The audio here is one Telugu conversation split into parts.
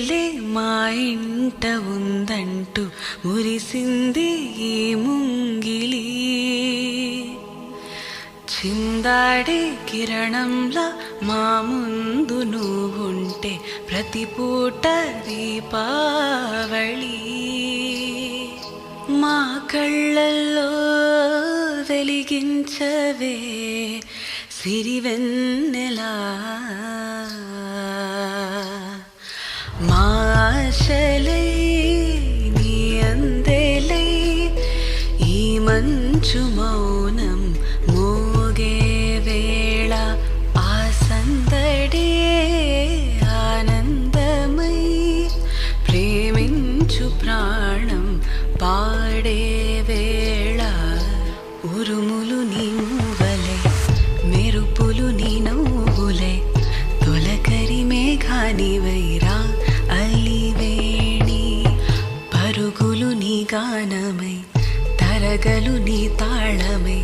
తేనెలే మా ఇంట ఉందంటూ మురిసింది ఈ ముంగిలి. చిందాడే కిరణంలా మా ముందు నువ్వుంటే ప్రతి పూట దీపావళి. మా కళ్ళల్లో వెలిగించవే సిరివెన్నెలా. మా ఆశలై నీ అందెలై ఈ మంచు మౌనం మోగే వేళ ఆ సందడే ఆనందమై ప్రేమించు ప్రాణం పాడే వేళ. ఉరుములు నీ మూవలై మెరుపులు నీ నవ్వులై తొలకరి మేఘానివైరా అలివేణి. పరుగులు నీ గానమై తరగలు నీ తాళమై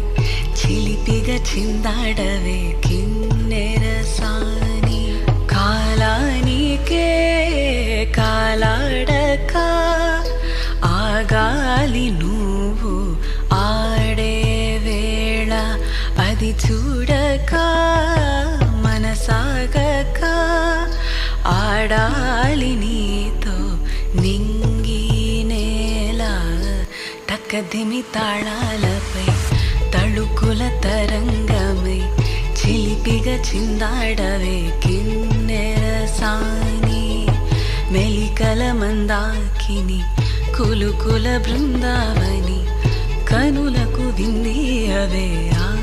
చిలిపిగా చిందాడవే కిన్నెరసాని. కాలానికే కాలాడక ఆగాలి నువ్వు ఆడే వేళ. అది చూడక మనసాగక ఆడాలి నీతో నింగి నేల. తక్కదిమి తాళాలపై తళుకుల తరంగమై చిలిపిగా చిందాడవే కిన్నెరసాని. మెలికల మందాకిని కులుకుల బృందావని కనులకు విందియవే ఆ